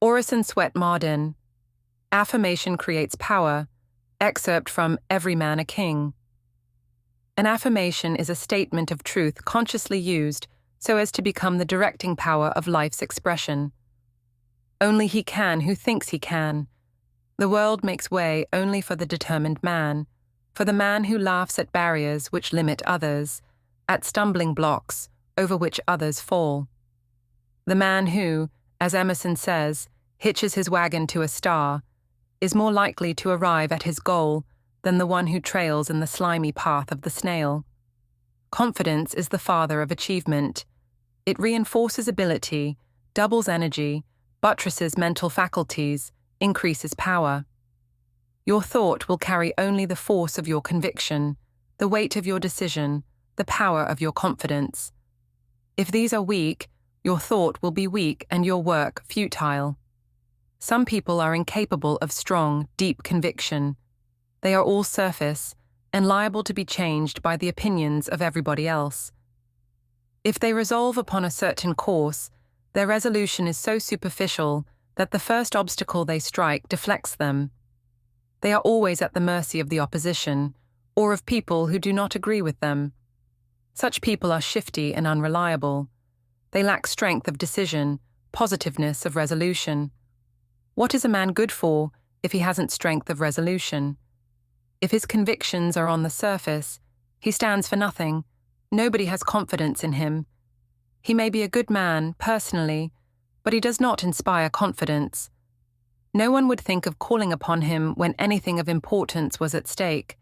Orison Swett Marden, Affirmation Creates Power, excerpt from Every Man a King. An affirmation is a statement of truth consciously used so as to become the directing power of life's expression. Only he can who thinks he can. The world makes way only for the determined man, for the man who laughs at barriers which limit others, at stumbling blocks over which others fall. The man who, as Emerson says, hitches his wagon to a star, is more likely to arrive at his goal than the one who trails in the slimy path of the snail. Confidence is the father of achievement. It reinforces ability, doubles energy, buttresses mental faculties, increases power. Your thought will carry only the force of your conviction, the weight of your decision, the power of your confidence. If these are weak, your thought will be weak and your work futile. Some people are incapable of strong, deep conviction. They are all surface and liable to be changed by the opinions of everybody else. If they resolve upon a certain course, their resolution is so superficial that the first obstacle they strike deflects them. They are always at the mercy of the opposition, or of people who do not agree with them. Such people are shifty and unreliable. They lack strength of decision, positiveness of resolution. What is a man good for if he hasn't strength of resolution? If his convictions are on the surface, he stands for nothing. Nobody has confidence in him. He may be a good man, personally, but he does not inspire confidence. No one would think of calling upon him when anything of importance was at stake.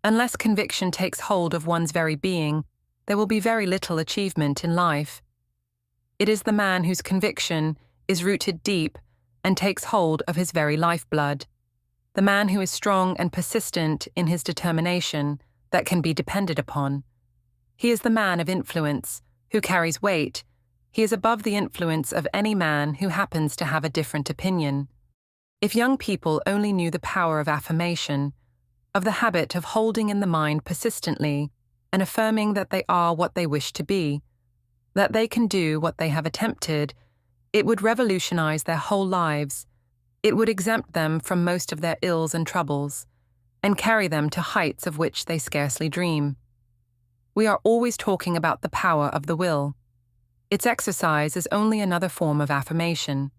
Unless conviction takes hold of one's very being, there will be very little achievement in life. It is the man whose conviction is rooted deep and takes hold of his very lifeblood, the man who is strong and persistent in his determination that can be depended upon. He is the man of influence, who carries weight. He is above the influence of any man who happens to have a different opinion. If young people only knew the power of affirmation, of the habit of holding in the mind persistently and affirming that they are what they wish to be, that they can do what they have attempted, it would revolutionize their whole lives. It would exempt them from most of their ills and troubles, and carry them to heights of which they scarcely dream. We are always talking about the power of the will. Its exercise is only another form of affirmation.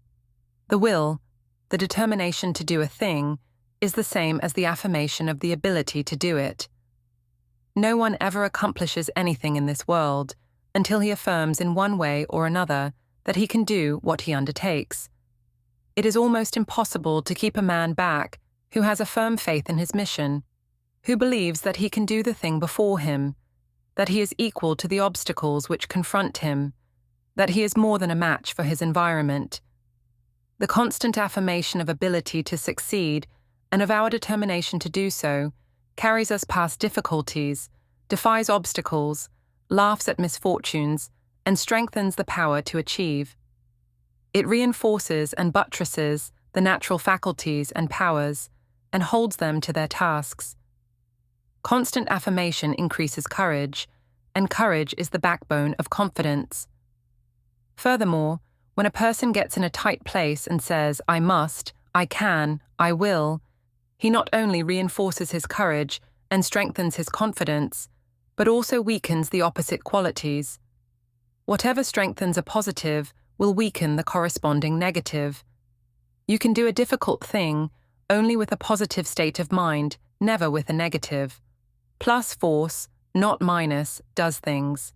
The will, the determination to do a thing, is the same as the affirmation of the ability to do it. No one ever accomplishes anything in this world until he affirms in one way or another that he can do what he undertakes. It is almost impossible to keep a man back who has a firm faith in his mission, who believes that he can do the thing before him, that he is equal to the obstacles which confront him, that he is more than a match for his environment. The constant affirmation of ability to succeed and of our determination to do so carries us past difficulties, defies obstacles, laughs at misfortunes, and strengthens the power to achieve. It reinforces and buttresses the natural faculties and powers and holds them to their tasks. Constant affirmation increases courage, and courage is the backbone of confidence. Furthermore, when a person gets in a tight place and says, "I must, I can, I will," he not only reinforces his courage and strengthens his confidence, but also weakens the opposite qualities. Whatever strengthens a positive will weaken the corresponding negative. You can do a difficult thing only with a positive state of mind, never with a negative. Plus force, not minus, does things.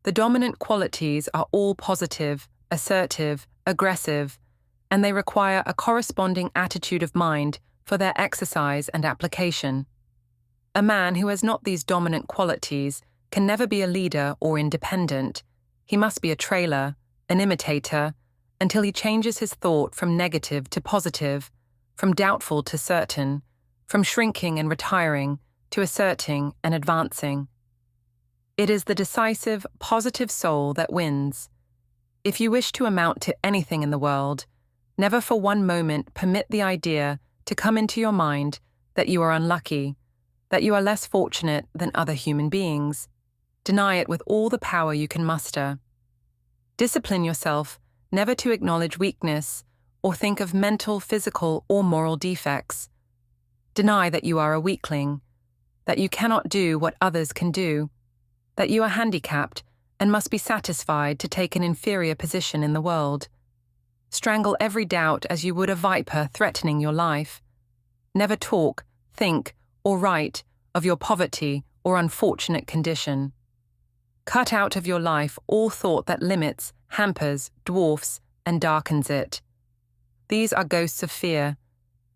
The dominant qualities are all positive, assertive, aggressive, and they require a corresponding attitude of mind for their exercise and application. A man who has not these dominant qualities can never be a leader or independent. He must be a trailer, an imitator, until he changes his thought from negative to positive, from doubtful to certain, from shrinking and retiring to asserting and advancing. It is the decisive, positive soul that wins. If you wish to amount to anything in the world, never for one moment permit the idea to come into your mind that you are unlucky, that you are less fortunate than other human beings. Deny it with all the power you can muster. Discipline yourself never to acknowledge weakness or think of mental, physical, or moral defects. Deny that you are a weakling, that you cannot do what others can do, that you are handicapped and must be satisfied to take an inferior position in the world. Strangle every doubt as you would a viper threatening your life. Never talk, think, or write of your poverty or unfortunate condition. Cut out of your life all thought that limits, hampers, dwarfs, and darkens it. These are ghosts of fear.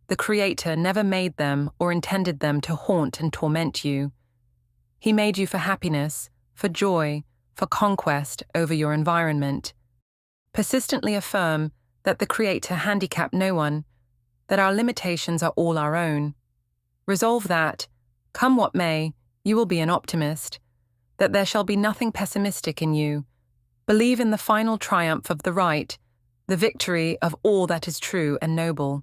The Creator never made them or intended them to haunt and torment you. He made you for happiness, for joy, for conquest over your environment. Persistently affirm that the Creator handicapped no one, that our limitations are all our own. Resolve that, come what may, you will be an optimist, that there shall be nothing pessimistic in you. Believe in the final triumph of the right, the victory of all that is true and noble.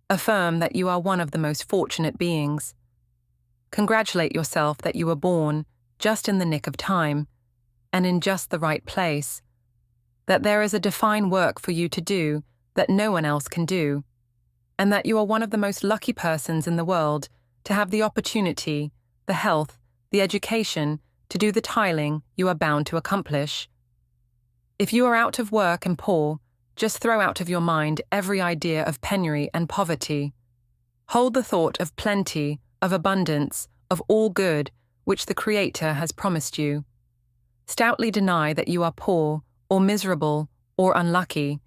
Affirm that you are one of the most fortunate beings. Congratulate yourself that you were born just in the nick of time, and in just the right place, that there is a defined work for you to do that no one else can do, and that you are one of the most lucky persons in the world to have the opportunity, the health, the education to do the tiling you are bound to accomplish. If you are out of work and poor, just throw out of your mind every idea of penury and poverty. Hold the thought of plenty, of abundance, of all good, which the Creator has promised you. Stoutly deny that you are poor, or miserable, or unlucky.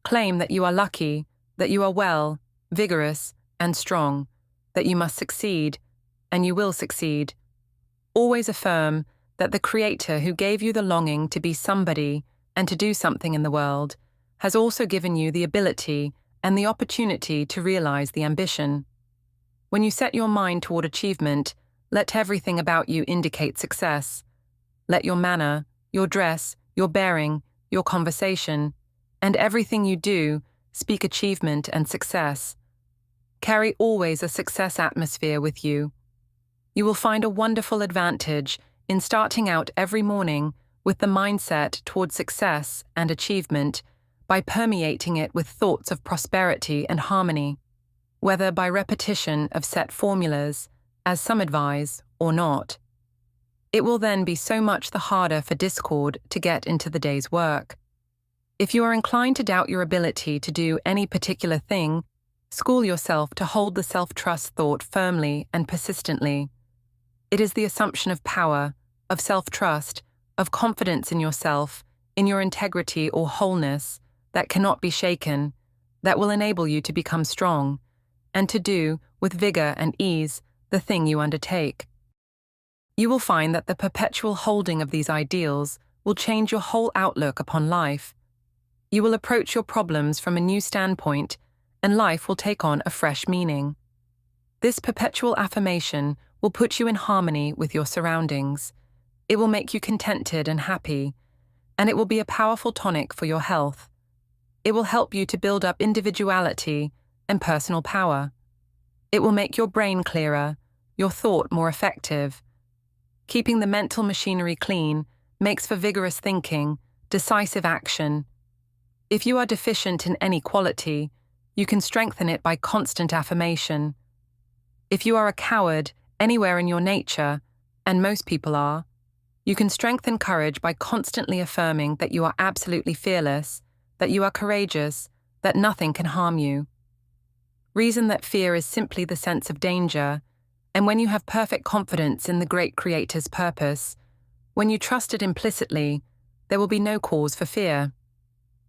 Claim that you are lucky, that you are well, vigorous, and strong, that you must succeed, and you will succeed. Always affirm that the Creator who gave you the longing to be somebody and to do something in the world has also given you the ability and the opportunity to realize the ambition. When you set your mind toward achievement, let everything about you indicate success. Let your manner, your dress, your bearing, your conversation, and everything you do speak achievement and success. Carry always a success atmosphere with you. You will find a wonderful advantage in starting out every morning with the mindset toward success and achievement by permeating it with thoughts of prosperity and harmony, whether by repetition of set formulas, as some advise, or not. It will then be so much the harder for discord to get into the day's work. If you are inclined to doubt your ability to do any particular thing, school yourself to hold the self-trust thought firmly and persistently. It is the assumption of power, of self-trust, of confidence in yourself, in your integrity or wholeness, that cannot be shaken, that will enable you to become strong, and to do, with vigor and ease, the thing you undertake. You will find that the perpetual holding of these ideals will change your whole outlook upon life. You will approach your problems from a new standpoint, and life will take on a fresh meaning. This perpetual affirmation will put you in harmony with your surroundings. It will make you contented and happy, and it will be a powerful tonic for your health. It will help you to build up individuality and personal power. It will make your brain clearer, your thought more effective. Keeping the mental machinery clean makes for vigorous thinking, decisive action. If you are deficient in any quality, you can strengthen it by constant affirmation. If you are a coward anywhere in your nature, and most people are, you can strengthen courage by constantly affirming that you are absolutely fearless, that you are courageous, that nothing can harm you. Reason that fear is simply the sense of danger, and when you have perfect confidence in the great Creator's purpose, when you trust it implicitly, there will be no cause for fear.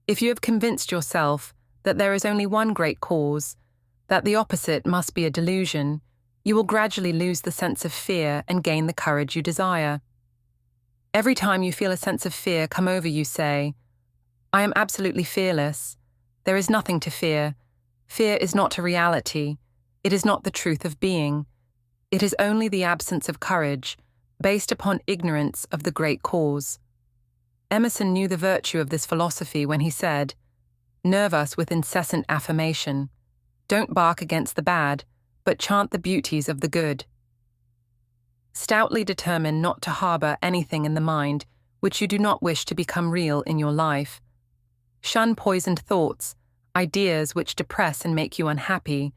If you have convinced yourself that there is only one great cause, that the opposite must be a delusion, you will gradually lose the sense of fear and gain the courage you desire. Every time you feel a sense of fear come over you, say, I am absolutely fearless. There is nothing to fear. Fear is not a reality. It is not the truth of being. It is only the absence of courage, based upon ignorance of the great cause. Emerson knew the virtue of this philosophy when he said, Nerve us with incessant affirmation. Don't bark against the bad, but chant the beauties of the good. Stoutly determine not to harbor anything in the mind which you do not wish to become real in your life. Shun poisoned thoughts, ideas which depress and make you unhappy,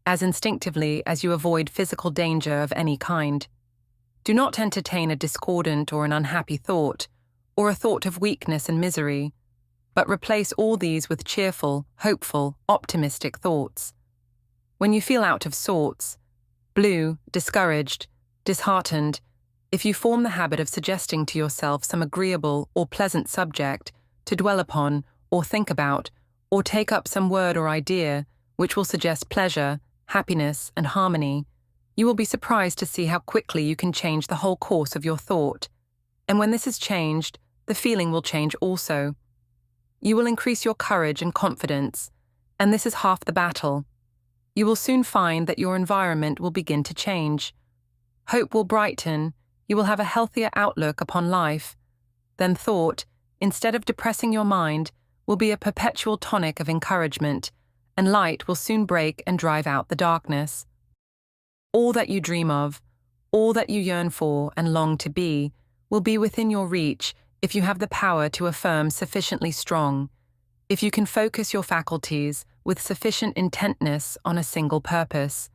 as instinctively as you avoid physical danger of any kind. Do not entertain a discordant or an unhappy thought, or a thought of weakness and misery, but replace all these with cheerful, hopeful, optimistic thoughts. When you feel out of sorts, blue, discouraged, disheartened, if you form the habit of suggesting to yourself some agreeable or pleasant subject to dwell upon or think about, or take up some word or idea which will suggest pleasure, happiness, and harmony, you will be surprised to see how quickly you can change the whole course of your thought. And when this is changed, the feeling will change also. You will increase your courage and confidence, and this is half the battle. You will soon find that your environment will begin to change. Hope will brighten, you will have a healthier outlook upon life. Then thought, instead of depressing your mind, will be a perpetual tonic of encouragement, and light will soon break and drive out the darkness. All that you dream of, all that you yearn for and long to be, will be within your reach if you have the power to affirm sufficiently strong, if you can focus your faculties with sufficient intentness on a single purpose.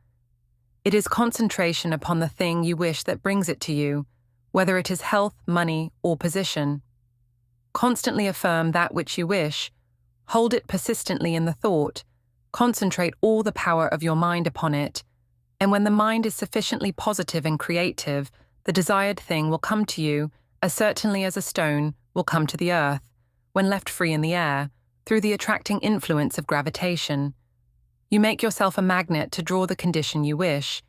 It is concentration upon the thing you wish that brings it to you, whether it is health, money, or position. Constantly affirm that which you wish, hold it persistently in the thought, concentrate all the power of your mind upon it, and when the mind is sufficiently positive and creative, the desired thing will come to you as certainly as a stone will come to the earth, when left free in the air, through the attracting influence of gravitation. You make yourself a magnet to draw the condition you wish,